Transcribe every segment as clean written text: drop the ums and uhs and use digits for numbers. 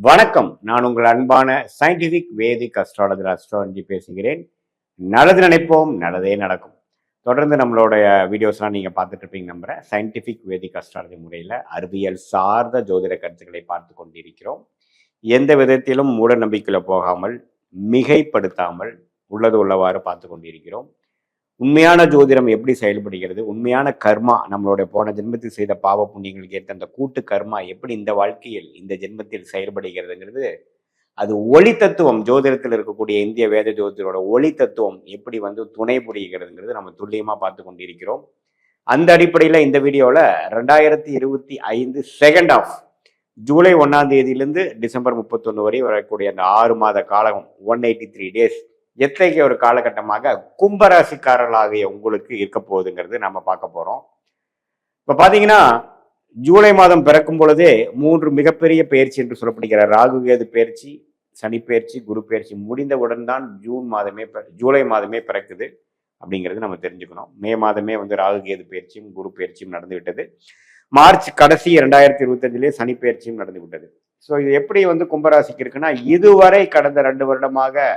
வணக்கம். நான் உங்கள் அன்பான சயின்டிபிக் வேதிக் அஸ்ட்ராலஜி பேசுகிறேன். நல்லது நினைப்போம், நல்லதே நடக்கும். தொடர்ந்து நம்மளுடைய வீடியோஸ்லாம் நீங்கள் பார்த்துட்டு இருப்பீங்க நம்புகிறேன். சயின்டிபிக் வேதிக் அஸ்ட்ராலஜி முறையில் அறிவியல் சார்ந்த ஜோதிட கருத்துக்களை பார்த்து கொண்டிருக்கிறோம். எந்த விதத்திலும் மூட நம்பிக்கையில் போகாமல், மிகைப்படுத்தாமல் உள்ளது உள்ளவாறு பார்த்து கொண்டிருக்கிறோம். உண்மையான ஜோதிடம் எப்படி செயல்படுகிறது, உண்மையான கர்மா, நம்மளுடைய போன ஜென்மத்தில் செய்த பாவ புண்ணியங்களுக்கு ஏற்ற அந்த கூட்டு கர்மா எப்படி இந்த வாழ்க்கையில் இந்த ஜென்மத்தில் செயல்படுகிறதுங்கிறது, அது ஒளி தத்துவம், ஜோதிடத்தில் இருக்கக்கூடிய இந்திய வேத ஜோதிடரோட ஒளி தத்துவம் எப்படி துணை புரிகிறதுங்கிறது நம்ம துல்லியமா பார்த்து கொண்டிருக்கிறோம். அந்த அடிப்படையில் இந்த வீடியோவில் 2025 செகண்ட் ஆஃப் ஜூலை 1ஆம் தேதியிலிருந்து டிசம்பர் 31 வரை வரக்கூடிய அந்த 6 மாத காலம், 183 days, எத்தகைய ஒரு காலகட்டமாக கும்பராசிக்காரர்களாகிய உங்களுக்கு இருக்க போகுதுங்கிறது நம்ம பார்க்க போறோம். இப்ப பாத்தீங்கன்னா ஜூலை மாதம் பிறக்கும் பொழுதே 3 மிகப்பெரிய பயிற்சி என்று சொல்லப்படுகிற ராகு கேது பயிற்சி, சனி பயிற்சி, குரு பயிற்சி முடிந்தவுடன் தான் ஜூலை மாதமே பிறக்குது அப்படிங்கிறது நம்ம தெரிஞ்சுக்கணும். மே மாதமே ராகு கேது பயிற்சியும் குரு பயிற்சியும் நடந்து விட்டது. மார்ச் கடைசி 2025 சனி பயிற்சியும் நடந்து விட்டது. ஸோ இது எப்படி கும்பராசிக்கு இருக்குன்னா, இதுவரை கடந்த 2 வருடமாக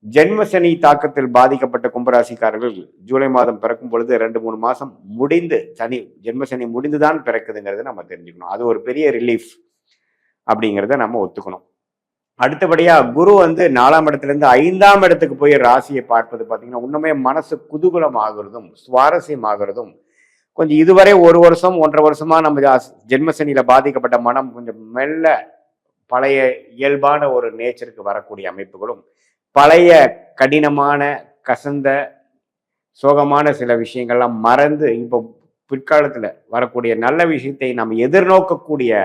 ஜென்மசனி தாக்கத்தில் பாதிக்கப்பட்ட கும்பராசிக்காரர்கள் ஜூலை மாதம் பிறக்கும் பொழுது 2-3 மாசம் முடிந்து ஜென்மசனி முடிந்துதான் பிறக்குதுங்கிறத நம்ம தெரிஞ்சுக்கணும். அது ஒரு பெரிய ரிலீஃப் அப்படிங்கிறத நம்ம ஒத்துக்கணும். அடுத்தபடியா குரு 4ஆம் இடத்துல இருந்து 5ஆம் இடத்துக்கு போய் ராசியை பார்ப்பது பார்த்தீங்கன்னா, இன்னுமே மனசு குதூகலம் ஆகுறதும் சுவாரஸ்யம் ஆகுறதும், கொஞ்சம் இதுவரை 1 வருஷம் 1.5 வருஷமா நம்ம ஜென்மசனியில பாதிக்கப்பட்ட மனம் கொஞ்சம் மெல்ல பழைய இயல்பான ஒரு நேச்சருக்கு வரக்கூடிய அமைப்புகளும், பழைய கடினமான கசந்த சோகமான சில விஷயங்கள்லாம் மறந்து இப்போ பிற்காலத்துல வரக்கூடிய நல்ல விஷயத்தை நாம் எதிர்நோக்கக்கூடிய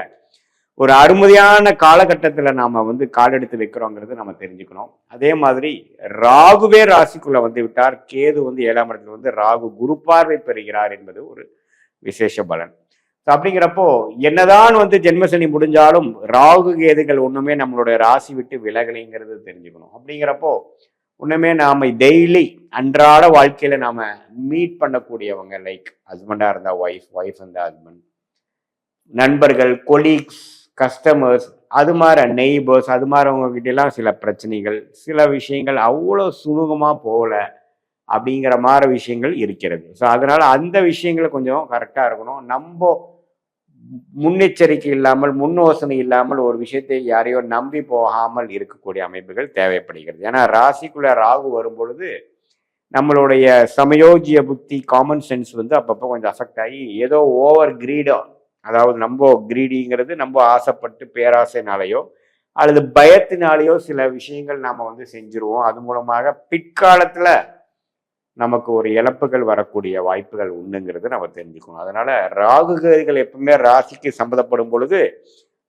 ஒரு அருமையான காலகட்டத்துல நாம காலெடுத்து வைக்கிறோங்கிறது நம்ம தெரிஞ்சுக்கணும். அதே மாதிரி ராகுவே ராசிக்குள்ள விட்டார். கேது 7ஆம் இடத்துல ராகு குரு பார்வை பெறுகிறார் என்பது ஒரு விசேஷ பலன். அப்படிங்கிறப்போ என்னதான் ஜென்மசனி முடிஞ்சாலும் ராகு கேதுகள் ஒண்ணுமே நம்மளுடைய ராசி விட்டு விலகலைங்கிறது தெரிஞ்சுக்கணும். அப்படிங்கிறப்போ ஒண்ணுமே நாம டெய்லி அன்றாட வாழ்க்கையில நாம மீட் பண்ணக்கூடியவங்க, லைக் ஹஸ்பண்டா இருந்தா ஒய்ஃப் இருந்தா ஹஸ்பண்ட், நண்பர்கள், கொலீக்ஸ், கஸ்டமர்ஸ், அது மாதிரி நெய்பர்ஸ், அது மாதிரி அவங்க கிட்ட எல்லாம் சில பிரச்சனைகள், சில விஷயங்கள் அவ்வளோ சுமூகமா போகல அப்படிங்கிற மாதிரி விஷயங்கள் இருக்கிறது. ஸோ அதனால அந்த விஷயங்களை கொஞ்சம் கரெக்டா இருக்கணும். நம்ம முன்னெச்சரிக்கை இல்லாமல், முன்னோசனை இல்லாமல் ஒரு விஷயத்தை யாரையோ நம்பி போகாமல் இருக்கக்கூடிய அமைப்புகள் தேவைப்படுகிறது. ஏன்னா ராசிக்குள்ள ராகு வரும் பொழுது நம்மளுடைய சமயோஜிய புத்தி, காமன் சென்ஸ் அப்பப்போ கொஞ்சம் அஃபெக்ட் ஆகி ஏதோ ஓவர் கிரீடோ, அதாவது நம்ம கிரீடிங்கிறது நம்ம ஆசைப்பட்டு பேராசைனாலேயோ அல்லது பயத்தினாலேயோ சில விஷயங்கள் நாம செஞ்சிருவோம். அது மூலமாக பிற்காலத்துல நமக்கு ஒரு இழப்புகள் வரக்கூடிய வாய்ப்புகள் உண்டுங்கிறது நம்ம தெரிஞ்சுக்கணும். அதனால ராகு கேதுகள் எப்பவுமே ராசிக்கு சம்மந்தப்படும் பொழுது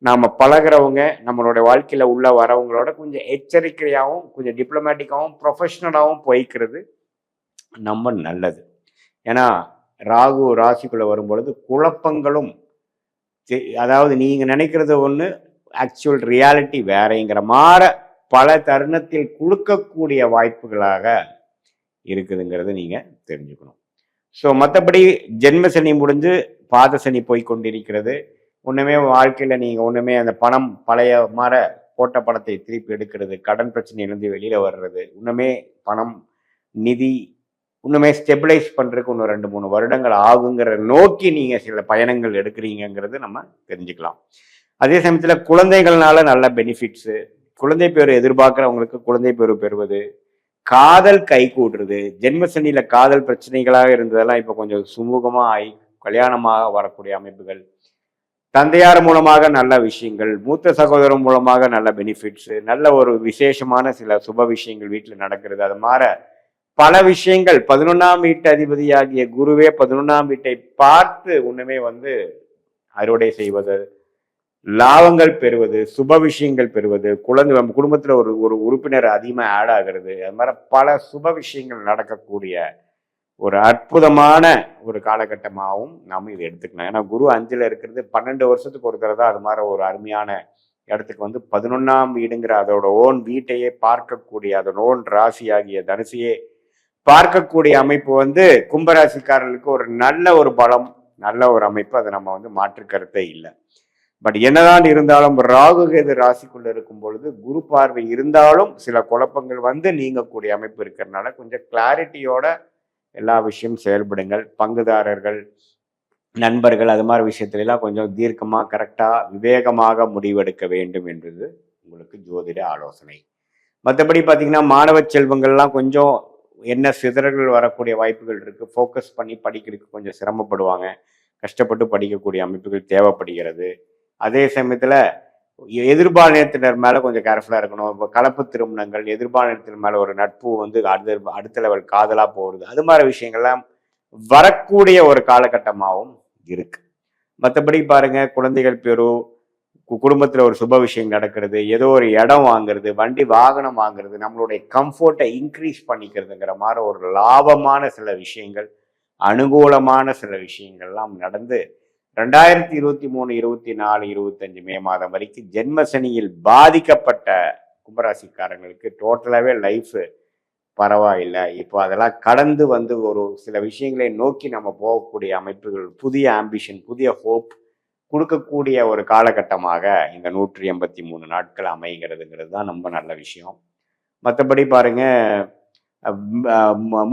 நாம பழகிறவங்க, நம்மளுடைய வாழ்க்கையில உள்ள வரவங்களோட கொஞ்சம் எச்சரிக்கையாகவும், கொஞ்சம் டிப்ளமேட்டிக்காகவும், ப்ரொஃபஷனலாகவும் போய்க்கிறது நம்ம நல்லது. ஏன்னா ராகு ராசிக்குள்ள வரும் பொழுது குழப்பங்களும், அதாவது நீங்க நினைக்கிறது ஒண்ணு, ஆக்சுவல் ரியாலிட்டி வேறங்கிற மாற பல தருணத்தில் கொடுக்கக்கூடிய வாய்ப்புகளாக இருக்குதுங்கிறத நீங்க தெரிஞ்சுக்கணும். ஸோ மற்றபடி ஜென்மசனி முடிஞ்சு பாதசனி போய் கொண்டிருக்கிறது. ஒண்ணுமே வாழ்க்கையில நீங்க ஒண்ணுமே அந்த பணம் பழைய மாற போட்ட பணத்தை திருப்பி எடுக்கிறது, கடன் பிரச்சனையிலிருந்து வெளியில வர்றது, இன்னுமே பணம் நிதி இன்னுமே ஸ்டெபிளைஸ் பண்றதுக்கு இன்னும் 2-3 வருடங்கள் ஆகுங்கிற நோக்கி நீங்க சில பயணங்கள் எடுக்கிறீங்கிறது நம்ம தெரிஞ்சுக்கலாம். அதே சமயத்துல குழந்தைகள்னால நல்ல பெனிஃபிட்ஸ், குழந்தை பேர் எதிர்பார்க்கிறவங்களுக்கு குழந்தை பேர் பெறுவது, காதல் கை கூடுறது, ஜென்மசனியில காதல் பிரச்சனைகளாக இருந்ததெல்லாம் இப்ப கொஞ்சம் சுமூகமா ஆகி கல்யாணமாக வரக்கூடிய அமைப்புகள், தந்தையார் மூலமாக நல்ல விஷயங்கள், மூத்த சகோதரன் மூலமாக நல்ல பெனிஃபிட்ஸ், நல்ல ஒரு விசேஷமான சில சுப விஷயங்கள் வீட்டில் நடக்கிறது. அது மாதிரி பல விஷயங்கள் 11ஆம் வீட்டு அதிபதியாகிய குருவே 11ஆம் வீட்டை பார்த்து ஒண்ணுமே அறுவடை செய்வது, லாபங்கள் பெறுவது, சுப விஷயங்கள் பெறுவது, நம்ம குடும்பத்துல ஒரு உறுப்பினர் அதிகமா ஆட் ஆகிறது, அது மாதிரி பல சுப விஷயங்கள் நடக்கக்கூடிய ஒரு அற்புதமான ஒரு காலகட்டமாகவும் நாம இதை எடுத்துக்கலாம். ஏன்னா குரு 5ல் இருக்கிறது 12 வருஷத்துக்கு ஒரு தடவை தான் அது மாதிரி ஒரு அருமையான இடத்துக்கு 11ஆம் வீடுங்கிற அதோட ஓன் வீட்டையே பார்க்கக்கூடிய, அதோட ஓன் ராசி ஆகிய தனுசையே பார்க்கக்கூடிய அமைப்பு கும்பராசிக்காரர்களுக்கு ஒரு நல்ல ஒரு பலம், நல்ல ஒரு அமைப்பு. அதை நம்ம மாற்று கருத்தே இல்லை. பட் என்னதான் இருந்தாலும் ராகு கேது ராசிக்குள்ள இருக்கும் பொழுது குரு பார்வை இருந்தாலும் சில குழப்பங்கள் வந்து நீங்கக்கூடிய அமைப்பு இருக்கிறதுனால கொஞ்சம் கிளாரிட்டியோட எல்லா விஷயம் செயல்படுங்கள். பங்குதாரர்கள், நண்பர்கள் அது மாதிரி விஷயத்துல எல்லாம் கொஞ்சம் தீர்க்கமா கரெக்டா விவேகமாக முடிவெடுக்க வேண்டும் என்பது உங்களுக்கு ஜோதிட ஆலோசனை. மற்றபடி பார்த்தீங்கன்னா மாணவ செல்வங்கள்லாம் கொஞ்சம் என்ன சிதறல்கள் வரக்கூடிய வாய்ப்புகள் இருக்கு. ஃபோக்கஸ் பண்ணி படிக்கிறதுக்கு கொஞ்சம் சிரமப்படுவாங்க. கஷ்டப்பட்டு படிக்கக்கூடிய அமைப்புகள் தேவைப்படுகிறது. அதே சமயத்துல எதிர்பாலினத்தினர் மேல கொஞ்சம் கேர்ஃபுல்லா இருக்கணும். இப்போ கலப்பு திருமணங்கள், எதிர்பாலினத்தின் மேல ஒரு நட்பு வந்து அடுத்த லெவல் காதலா போறது, அது மாதிரி விஷயங்கள்லாம் வரக்கூடிய ஒரு காலகட்டமாகவும் இருக்கு. மற்றபடி பாருங்க, குழந்தைகள் பேரு, குடும்பத்துல ஒரு சுப விஷயம் நடக்கிறது, ஏதோ ஒரு இடம் வாங்குறது, வண்டி வாகனம் வாங்குறது, நம்மளுடைய கம்ஃபர்ட்டை இன்க்ரீஸ் பண்ணிக்கிறதுங்கிற மாதிரி ஒரு லாபமான சில விஷயங்கள், அனுகூலமான சில விஷயங்கள்லாம் நடந்து 2023, 24, 25 மே மாதம் வரைக்கும் ஜென்ம சனியில் பாதிக்கப்பட்ட கும்பராசிக்காரங்களுக்கு டோட்டலாகவே லைஃப் பரவாயில்லை. இப்போ அதெல்லாம் கடந்து வந்து ஒரு சில விஷயங்களை நோக்கி நம்ம போகக்கூடிய அமைப்புகள், புதிய ஆம்பிஷன், புதிய ஹோப் கொடுக்கக்கூடிய ஒரு காலகட்டமாக இந்த 183 நாட்கள் அமைகிறதுங்கிறது தான் ரொம்ப நல்ல விஷயம். மற்றபடி பாருங்க,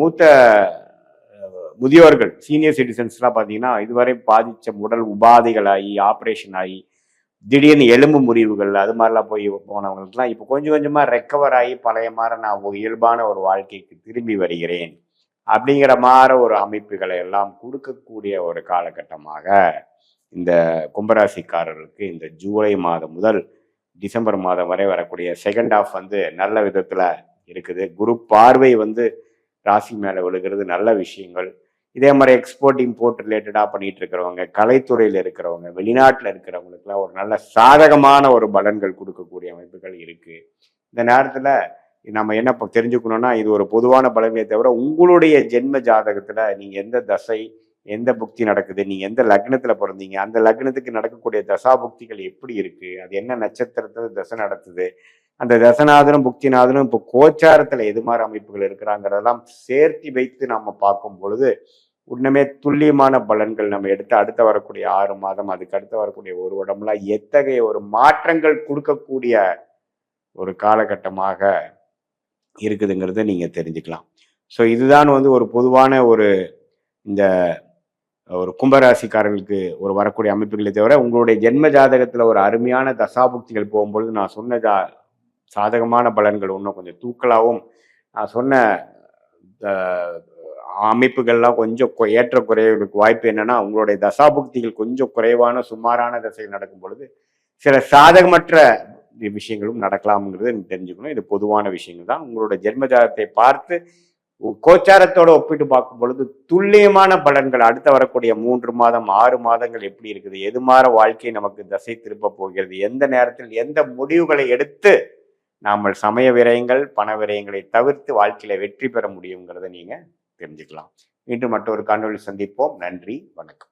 மூத்த முதியோர்கள், சீனியர் சிட்டிசன்ஸ்லாம் பார்த்தீங்கன்னா இதுவரை பாதித்த உடல் உபாதைகளாகி, ஆப்ரேஷன் ஆகி, திடீர்னு எலும்பு முறிவுகள் அது மாதிரிலாம் போனவங்களுக்குலாம் இப்போ கொஞ்சம் கொஞ்சமாக ரெக்கவர் ஆகி பழைய மாதிரி நான் ஒரு இயல்பான ஒரு வாழ்க்கைக்கு திரும்பி வருகிறேன் அப்படிங்கிற மாதிரி ஒரு அமைப்புகளை எல்லாம் கொடுக்கக்கூடிய ஒரு காலகட்டமாக இந்த கும்பராசிக்காரர்களுக்கு இந்த ஜூலை மாதம் முதல் டிசம்பர் மாதம் வரை வரக்கூடிய செகண்ட் ஹாஃப் வந்து நல்ல விதத்தில் இருக்குது. குரு பார்வை வந்து ராசி மேலே விழுகிறது, நல்ல விஷயங்கள். இதே மாதிரி எக்ஸ்போர்ட் இம்போர்ட் ரிலேட்டடாக பண்ணிட்டு இருக்கிறவங்க, கலைத்துறையில் இருக்கிறவங்க, வெளிநாட்டில் இருக்கிறவங்களுக்குலாம் ஒரு நல்ல சாதகமான ஒரு பலன்கள் கொடுக்கக்கூடிய அமைப்புகள் இருக்கு. இந்த நேரத்தில் நம்ம என்ன தெரிஞ்சுக்கணும்னா, இது ஒரு பொதுவான பலன்களை தவிர உங்களுடைய ஜென்ம ஜாதகத்தில் நீங்கள் எந்த தசை, எந்த புக்தி நடக்குது, நீங்கள் எந்த லக்னத்தில் பிறந்தீங்க, அந்த லக்னத்துக்கு நடக்கக்கூடிய தசாபுக்திகள் எப்படி இருக்கு, அது என்ன நட்சத்திரத்தில் தசை நடத்துது, அந்த தசநாதனும் புக்திநாதனும் இப்போ கோச்சாரத்தில் எது மாதிரி அமைப்புகள் இருக்கிறாங்கிறதெல்லாம் சேர்த்து வைத்து நம்ம பார்க்கும் பொழுது உண்மையே துல்லியமான பலன்கள் நம்ம எடுத்து அடுத்த வரக்கூடிய 6 மாதம், அதுக்கு அடுத்து வரக்கூடிய ஒரு வருடம்லாம் எத்தகைய ஒரு மாற்றங்கள் கொடுக்கக்கூடிய ஒரு காலகட்டமாக இருக்குதுங்கிறத நீங்க தெரிஞ்சுக்கலாம். ஸோ இதுதான் வந்து ஒரு பொதுவான ஒரு இந்த ஒரு கும்பராசிக்காரர்களுக்கு ஒரு வரக்கூடிய அமைப்புகளை தவிர உங்களுடைய ஜென்ம ஜாதகத்துல ஒரு அருமையான தசாபுக்திகள் போகும்பொழுது நான் சொன்ன சாதகமான பலன்கள் இன்னும் கொஞ்சம் தூக்கலாகவும், நான் சொன்ன அமைப்புகள்லாம் கொஞ்சம் ஏற்ற குறைவுக்கு வாய்ப்பு என்னன்னா, உங்களுடைய தசாபுக்திகள் கொஞ்சம் குறைவான சுமாரான தசைகள் நடக்கும் பொழுது சில சாதகமற்ற விஷயங்களும் நடக்கலாம்ங்கிறது தெரிஞ்சுக்கணும். இது பொதுவான விஷயங்கள் தான். உங்களோட ஜென்ம ஜாதகத்தை பார்த்து கோச்சாரத்தோட ஒப்பிட்டு பார்க்கும் பொழுது துல்லியமான பலன்கள் அடுத்த வரக்கூடிய 3 மாதம் 6 மாதங்கள் எப்படி இருக்குது, எது மாற வாழ்க்கை நமக்கு தசை திருப்ப போகிறது, எந்த நேரத்தில் எந்த முடிவுகளை எடுத்து நாம் சமய விரயங்கள், பண விரயங்களை தவிர்த்து வாழ்க்கையில வெற்றி பெற முடியுங்கிறத நீங்க தெரிஞ்சுக்கலாம். மீண்டும் மற்றொரு காணொளி சந்திப்போம். நன்றி, வணக்கம்.